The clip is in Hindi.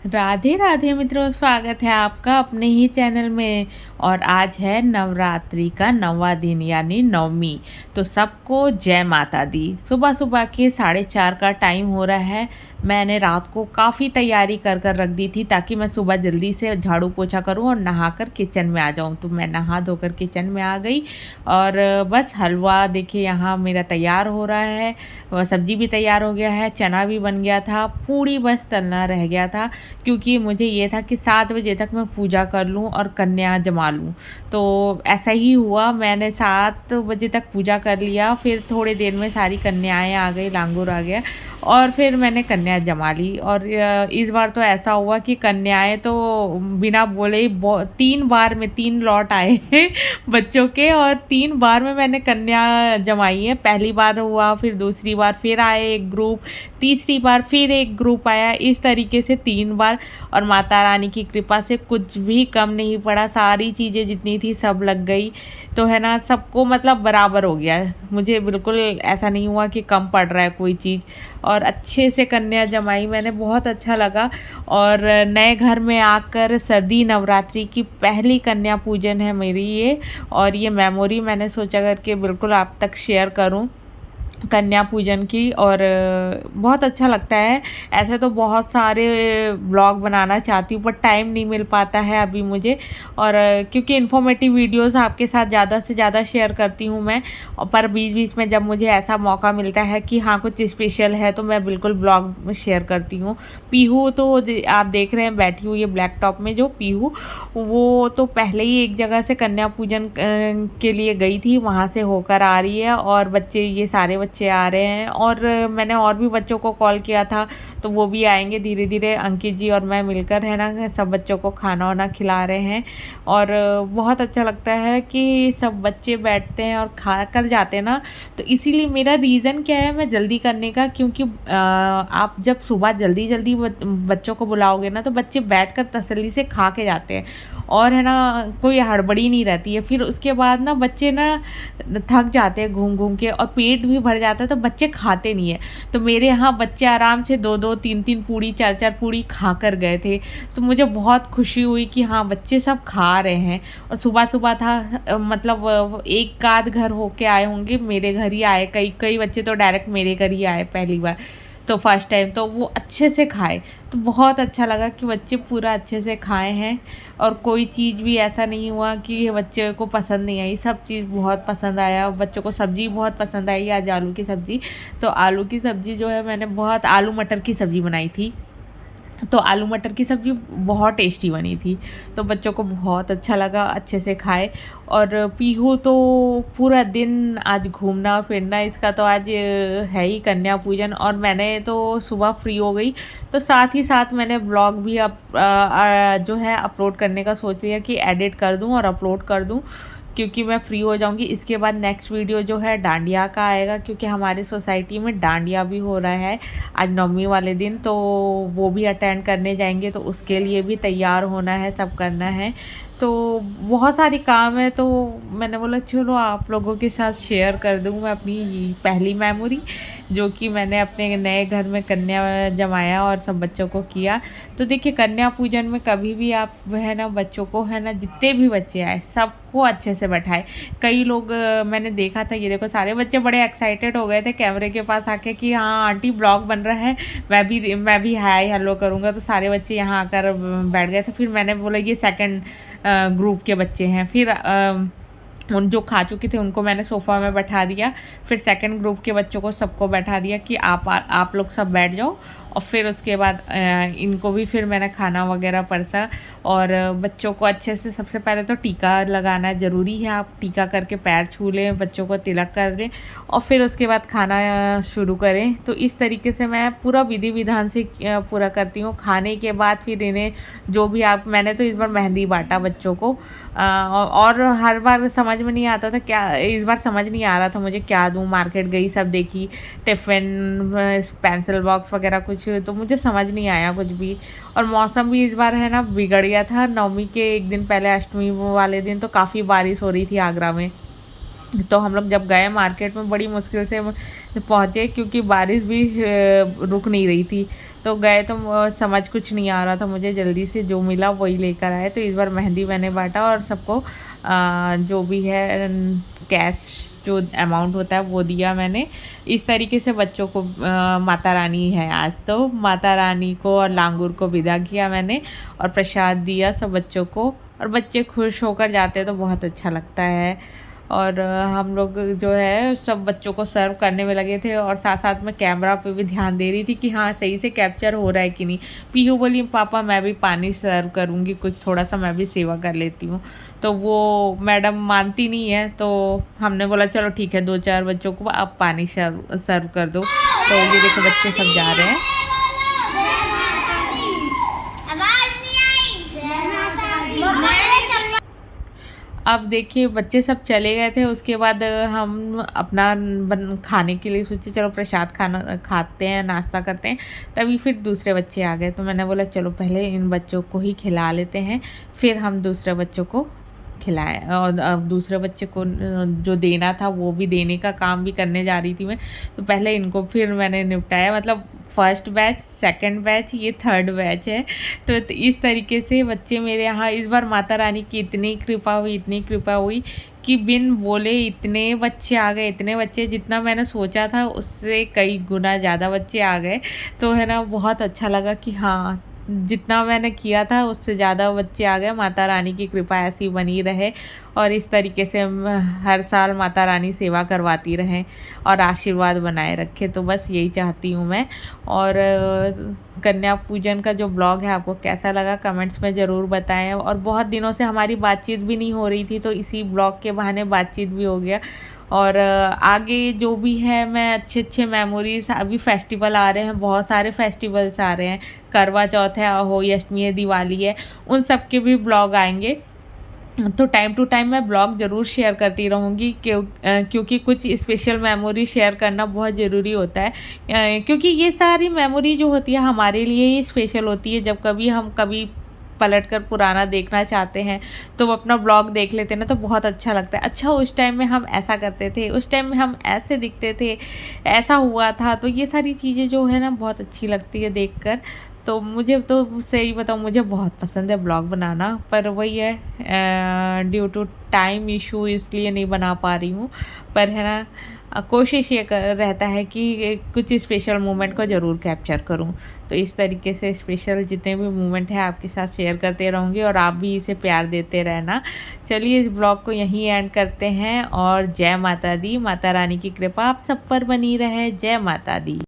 राधे राधे मित्रों, स्वागत है आपका अपने ही चैनल में। और आज है नवरात्रि का 9वां दिन यानी नवमी। तो सबको जय माता दी। सुबह सुबह के 4:30 का टाइम हो रहा है। मैंने रात को काफ़ी तैयारी कर कर रख दी थी ताकि मैं सुबह जल्दी से झाड़ू पोछा करूं और नहाकर किचन में आ जाऊं। तो मैं नहा धोकर किचन में आ गई और बस हलवा देखिए यहाँ मेरा तैयार हो रहा है। सब्जी भी तैयार हो गया है, चना भी बन गया था, पूड़ी बस तलना रह गया था क्योंकि मुझे ये था कि 7 बजे तक मैं पूजा कर लूँ और कन्या जमा लूँ। तो ऐसा ही हुआ, मैंने 7 बजे तक पूजा कर लिया। फिर थोड़ी देर में सारी कन्याएँ आ गई, लांगुर आ गया और फिर मैंने कन्या जमा ली। और इस बार तो ऐसा हुआ कि कन्याएँ तो बिना बोले ही 3 बार में 3 लॉट आए हैं बच्चों के, और 3 बार में मैंने कन्या जमाई है। पहली बार हुआ, फिर दूसरी बार फिर आए एक ग्रुप, तीसरी बार फिर एक ग्रुप आया, इस तरीके से 3 बार। और माता रानी की कृपा से कुछ भी कम नहीं पड़ा, सारी चीज़ें जितनी थी सब लग गई। तो है ना, सबको मतलब बराबर हो गया। मुझे बिल्कुल ऐसा नहीं हुआ कि कम पड़ रहा है कोई चीज़। और अच्छे से कन्या जमाई मैंने, बहुत अच्छा लगा। और नए घर में आकर सर्दी नवरात्रि की पहली कन्या पूजन है मेरी ये। और ये मेमोरी मैंने सोचा करके बिल्कुल आप तक शेयर करूं कन्या पूजन की। और बहुत अच्छा लगता है। ऐसे तो बहुत सारे ब्लॉग बनाना चाहती हूँ पर टाइम नहीं मिल पाता है अभी मुझे। और क्योंकि इन्फॉर्मेटिव वीडियोस आपके साथ ज़्यादा से ज़्यादा शेयर करती हूँ मैं। पर बीच बीच में जब मुझे ऐसा मौका मिलता है कि हाँ कुछ स्पेशल है तो मैं बिल्कुल ब्लॉग में शेयर करती हूँ। पीहू तो आप देख रहे हैं बैठी हुई है ब्लैक टॉप में, जो पीहू वो तो पहले ही एक जगह से कन्या पूजन के लिए गई थी, वहाँ से होकर आ रही है। और बच्चे, ये सारे बच्चे आ रहे हैं। और मैंने और भी बच्चों को कॉल किया था तो वो भी आएंगे धीरे धीरे। अंकित जी और मैं मिलकर है ना सब बच्चों को खाना वाना खिला रहे हैं। और बहुत अच्छा लगता है कि सब बच्चे बैठते हैं और खा कर जाते हैं ना। तो इसीलिए मेरा रीज़न क्या है मैं जल्दी करने का, क्योंकि आप जब सुबह जल्दी जल्दी बच्चों को बुलाओगे ना तो बच्चे बैठकर तसल्ली से खा के जाते हैं। और है ना, कोई हड़बड़ी नहीं रहती है। फिर उसके बाद ना बच्चे ना थक जाते हैं घूम घूम के और पेट भी भर जाता है तो बच्चे खाते नहीं है। तो मेरे यहाँ बच्चे आराम से 2-2 3-3 पूड़ी 4-4 पूड़ी खा कर गए थे। तो मुझे बहुत खुशी हुई कि हाँ बच्चे सब खा रहे हैं। और सुबह सुबह था, मतलब एक आध घर होके आए होंगे, मेरे घर ही आए। कई कई बच्चे तो डायरेक्ट मेरे घर ही आए पहली बार, तो फर्स्ट टाइम तो वो अच्छे से खाए। तो बहुत अच्छा लगा कि बच्चे पूरा अच्छे से खाए हैं। और कोई चीज़ भी ऐसा नहीं हुआ कि बच्चे को पसंद नहीं आई, सब चीज़ बहुत पसंद आया। बच्चों को सब्ज़ी बहुत पसंद आई, आज आलू की सब्ज़ी। तो आलू की सब्ज़ी जो है मैंने बहुत, आलू मटर की सब्ज़ी बनाई थी। तो आलू मटर की सब्ज़ी बहुत टेस्टी बनी थी। तो बच्चों को बहुत अच्छा लगा, अच्छे से खाए। और पीहू तो पूरा दिन आज घूमना फिरना, इसका तो आज है ही कन्या पूजन। और मैंने तो सुबह फ्री हो गई तो साथ ही साथ मैंने ब्लॉग भी जो है अपलोड करने का सोच लिया कि एडिट कर दूं और अपलोड कर दूं, क्योंकि मैं फ्री हो जाऊंगी। इसके बाद नेक्स्ट वीडियो जो है डांडिया का आएगा, क्योंकि हमारे सोसाइटी में डांडिया भी हो रहा है आज नवमी वाले दिन। तो वो भी अटेंड करने जाएंगे, तो उसके लिए भी तैयार होना है, सब करना है। तो बहुत सारी काम है। तो मैंने बोला चलो आप लोगों के साथ शेयर कर दूँ मैं अपनी पहली मेमोरी, जो कि मैंने अपने नए घर में कन्या जमाया और सब बच्चों को किया। तो देखिए कन्या पूजन में कभी भी आप है ना बच्चों को है ना, जितने भी बच्चे आए सबको अच्छे से बैठाए। कई लोग मैंने देखा था, ये देखो सारे बच्चे बड़े एक्साइटेड हो गए थे कैमरे के पास आके कि हाँ आंटी ब्लॉग बन रहा है, मैं भी हाय हेलो करूँगा। तो सारे बच्चे यहाँ आकर बैठ गए थे। फिर मैंने बोला ये सेकंड ग्रुप के बच्चे हैं। फिर उन जो खा चुके थे उनको मैंने सोफ़ा में बैठा दिया। फिर सेकंड ग्रुप के बच्चों को सबको बैठा दिया कि आप लोग सब बैठ जाओ। और फिर उसके बाद इनको भी फिर मैंने खाना वगैरह परसा। और बच्चों को अच्छे से, सबसे पहले तो टीका लगाना ज़रूरी है। आप टीका करके पैर छू लें, बच्चों को तिलक कर दें और फिर उसके बाद खाना शुरू करें। तो इस तरीके से मैं पूरा विधि विधान से पूरा करती हूँ। खाने के बाद फिर इन्हें जो भी आप, मैंने तो इस बार मेहंदी बांटा बच्चों को। और हर बार समझ में नहीं आता था क्या, इस बार समझ नहीं आ रहा था मुझे क्या दूँ। मार्केट गई, सब देखी, टिफ़िन, पेंसिल बॉक्स वगैरह कुछ, तो मुझे समझ नहीं आया कुछ भी। और मौसम भी इस बार है ना बिगड़ गया था। नवमी के एक दिन पहले, अष्टमी वाले दिन तो काफ़ी बारिश हो रही थी आगरा में। तो हम लोग जब गए मार्केट में बड़ी मुश्किल से पहुँचे, क्योंकि बारिश भी रुक नहीं रही थी। तो गए तो समझ कुछ नहीं आ रहा था मुझे, जल्दी से जो मिला वही लेकर आए। तो इस बार मेहंदी मैंने बाँटा और सबको जो भी है कैश जो अमाउंट होता है वो दिया मैंने। इस तरीके से बच्चों को माता रानी है आज, तो माता रानी को और लांगुर को विदा किया मैंने और प्रसाद दिया सब बच्चों को, और बच्चे खुश होकर जाते हैं तो बहुत अच्छा लगता है। और हम लोग जो है सब बच्चों को सर्व करने में लगे थे, और साथ साथ में कैमरा पे भी ध्यान दे रही थी कि हाँ सही से कैप्चर हो रहा है कि नहीं। पीहू बोली पापा मैं भी पानी सर्व करूँगी, कुछ थोड़ा सा मैं भी सेवा कर लेती हूँ। तो वो मैडम मानती नहीं है, तो हमने बोला चलो ठीक है 2-4 बच्चों को आप पानी सर्व सर्व कर दो। तो ये देखो बच्चे सब जा रहे हैं। अब देखिए बच्चे सब चले गए थे, उसके बाद हम अपना खाने के लिए सोचे चलो प्रसाद खाना खाते हैं, नाश्ता करते हैं। तभी फिर दूसरे बच्चे आ गए, तो मैंने बोला चलो पहले इन बच्चों को ही खिला लेते हैं, फिर हम दूसरे बच्चों को खिलाए। और अब दूसरे बच्चे को जो देना था वो भी देने का काम भी करने जा रही थी मैं। तो पहले इनको फिर मैंने निपटाया, मतलब फर्स्ट बैच, सेकंड बैच, ये थर्ड बैच है। तो इस तरीके से बच्चे मेरे यहाँ इस बार माता रानी की इतनी कृपा हुई, इतनी कृपा हुई कि बिन बोले इतने बच्चे आ गए, इतने बच्चे जितना मैंने सोचा था उससे कई गुना ज़्यादा बच्चे आ गए। तो है ना बहुत अच्छा लगा कि हाँ जितना मैंने किया था उससे ज़्यादा बच्चे आ गए। माता रानी की कृपा ऐसी बनी रहे और इस तरीके से हर साल माता रानी सेवा करवाती रहें और आशीर्वाद बनाए रखे, तो बस यही चाहती हूँ मैं। और कन्या पूजन का जो ब्लॉग है आपको कैसा लगा कमेंट्स में ज़रूर बताएं। और बहुत दिनों से हमारी बातचीत भी नहीं हो रही थी, तो इसी ब्लॉग के बहाने बातचीत भी हो गया। और आगे जो भी है मैं अच्छे अच्छे मेमोरीज, अभी फेस्टिवल आ रहे हैं, बहुत सारे फेस्टिवल्स आ रहे हैं, करवा चौथ है, होली अष्टमी है, दिवाली है, उन सब के भी ब्लॉग आएंगे। तो टाइम टू टाइम मैं ब्लॉग ज़रूर शेयर करती रहूँगी, क्योंकि कुछ स्पेशल मेमोरी शेयर करना बहुत ज़रूरी होता है। क्योंकि ये सारी मेमोरी जो होती है हमारे लिए ही स्पेशल होती है। जब कभी हम कभी पलट कर पुराना देखना चाहते हैं तो वो अपना ब्लॉग देख लेते हैं ना, तो बहुत अच्छा लगता है। अच्छा उस टाइम में हम ऐसा करते थे, उस टाइम में हम ऐसे दिखते थे, ऐसा हुआ था। तो ये सारी चीज़ें जो है ना बहुत अच्छी लगती है देखकर। तो मुझे तो सही बताऊँ मुझे बहुत पसंद है ब्लॉग बनाना, पर वही है ड्यू टू टाइम इशू इसलिए नहीं बना पा रही हूँ। पर है ना कोशिश ये रहता है कि कुछ स्पेशल मोमेंट को ज़रूर कैप्चर करूँ। तो इस तरीके से स्पेशल जितने भी मोमेंट हैं आपके साथ शेयर करते रहूँगी और आप भी इसे प्यार देते रहना। चलिए इस ब्लॉग को यहीं एंड करते हैं और जय माता दी। माता रानी की कृपा आप सब पर बनी रहे। जय माता दी।